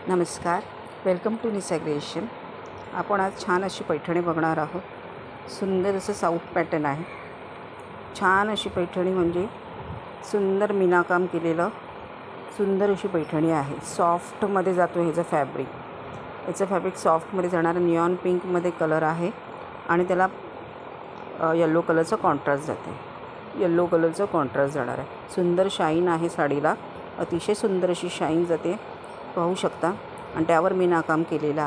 नमस्कार, welcome to Nisa creation. आपण आज छान अशी पैठणी बघणार आहोत। सुंदर असं साऊथ पॅटर्न आहे। छान अशी पैठणी म्हणजे सुंदर मीनाकाम केलेलं सुंदर अशी पैठणी आहे। सॉफ्टमध्ये जातो ह्याचं फॅब्रिक। याचं फॅब्रिक सॉफ्टमध्ये जाणार, निऑन पिंकमध्ये कलर आहे आणि त्याला येलो कलरचा कॉन्ट्रास्ट जाते। येलो कलरचा कॉन्ट्रास्ट जाणार आहे। सुंदर शाईन आहे साडीला, अतिशय सुंदर अशी शाईन जाते, पाहू शकता। आणि त्यावर मीनाकाम केलेलं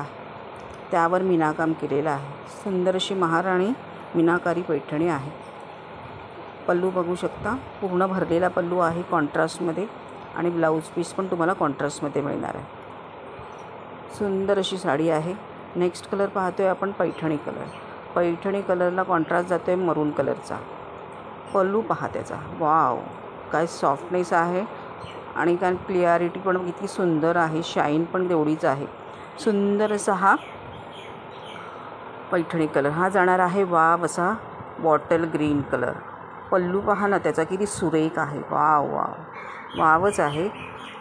आहे। सुंदर अशी महाराणी मीनाकारी पैठणी आहे। पल्लू बघू शकता, पूर्ण भरलेला पल्लू आहे कॉन्ट्रास्टमध्ये आणि ब्लाऊज पीस पण तुम्हाला कॉन्ट्रास्टमध्ये मिळणार आहे। सुंदर अशी साडी आहे। नेक्स्ट कलर पाहतोय आपण पैठणी कलर। पैठणी कलरला कॉन्ट्रास्ट जातोय मरून कलरचा। पल्लू पहा त्याचा, वाव काय सॉफ्टनेस आहे आणि काय क्लिअरिटी पण किती सुंदर आहे, शाईन पण तेवढीच आहे। सुंदर असा हा पैठणी कलर हा जाणार आहे वाव असा बॉटल ग्रीन कलर। पल्लू पहा ना त्याचा किती सुरेख आहे, वाव वाव वावच आहे।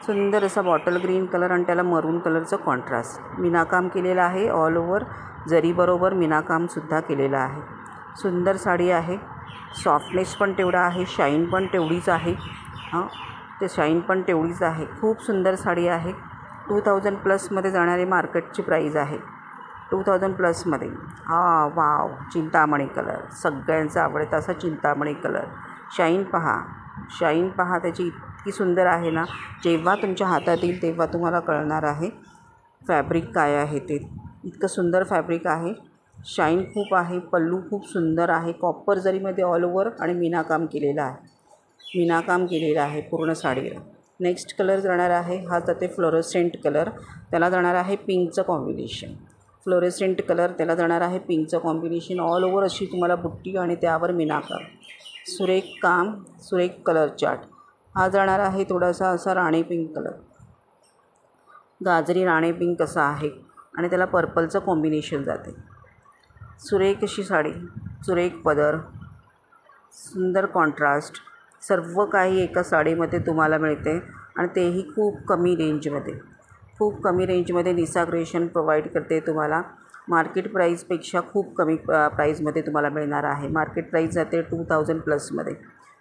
सुंदर असा बॉटल ग्रीन कलर आणि त्याला मरून कलरचं कॉन्ट्रास्ट मीनाकाम केलेलं आहे। ऑल ओव्हर जरीबरोबर मीनाकामसुद्धा केलेलं आहे। सुंदर साडी आहे। सॉफ्टनेस पण तेवढा आहे, शाईन पण तेवढीच आहे। ते शाईन पण तेवढीच आहे। खूप सुंदर साडी आहे। 2000 प्लसमध्ये जाणारी मार्केटची प्राईज आहे। 2000 प्लसमध्ये। वाव चिंतामणी कलर, सगळ्यांचा आवडता असा चिंतामणी कलर। शाईन पहा त्याची इतकी सुंदर आहे ना, जेव्हा तुमच्या हातात येईल तेव्हा तुम्हाला कळणार आहे फॅब्रिक काय आहे ते। इतकं सुंदर फॅब्रिक आहे। शाईन खूप आहे। पल्लू खूप सुंदर आहे, कॉपर जरीमध्ये ऑल ओव्हर आणि मीनाकाम केलेलं आहे पूर्ण साडीला। नेक्स्ट कलर जाणार आहे हा जाते फ्लोरोसेंट कलर, त्याला जाणार आहे पिंकचं कॉम्बिनेशन। फ्लोरोसेंट कलर त्याला जाणार आहे पिंकचं कॉम्बिनेशन। ऑल ओव्हर अशी तुम्हाला बुट्टी आणि त्यावर मीनाकाम, सुरेख काम, सुरेख कलर चार्ट। हा जाणार आहे थोडासा असा राणी पिंक कलर, गाजरी राणी पिंक असा आहे आणि त्याला पर्पलचं कॉम्बिनेशन जाते। सुरेख अशी साडी, सुरेख पदर, सुंदर कॉन्ट्रास्ट, सर्व काही एका साडीमध्ये तुम्हाला मिळते आणि तेही खूप कमी रेंजमध्ये निसा क्रिएशन प्रोव्हाइड करते तुम्हाला। मार्केट प्राईजपेक्षा खूप कमी प्राईजमध्ये तुम्हाला मिळणार आहे। मार्केट प्राईज जाते 2000 प्लसमध्ये।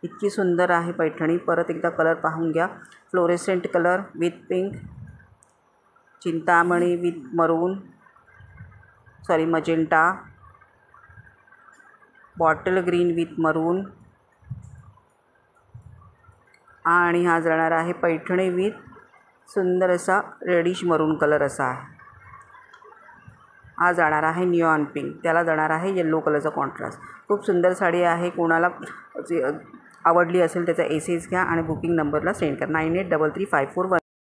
इतकी सुंदर आहे पैठणी। परत एकदा कलर पाहून घ्या। Fluorescent colour with pink, Chintamani with मरून, मजेंटा, बॉटल ग्रीन विथ मरून आणि हा जाणार आहे पैठणी विथ सुंदर असा रेडिश मरून कलर असा आहे। हा जाणार आहे निऑन पिंक, त्याला जाणार आहे येलो कलरचा कॉन्ट्रास्ट। खूप सुंदर साडी आहे। कोणाला आवडली असेल त्याचा एसेज घ्या आणि बुकिंग नंबरला सेंड करा 983354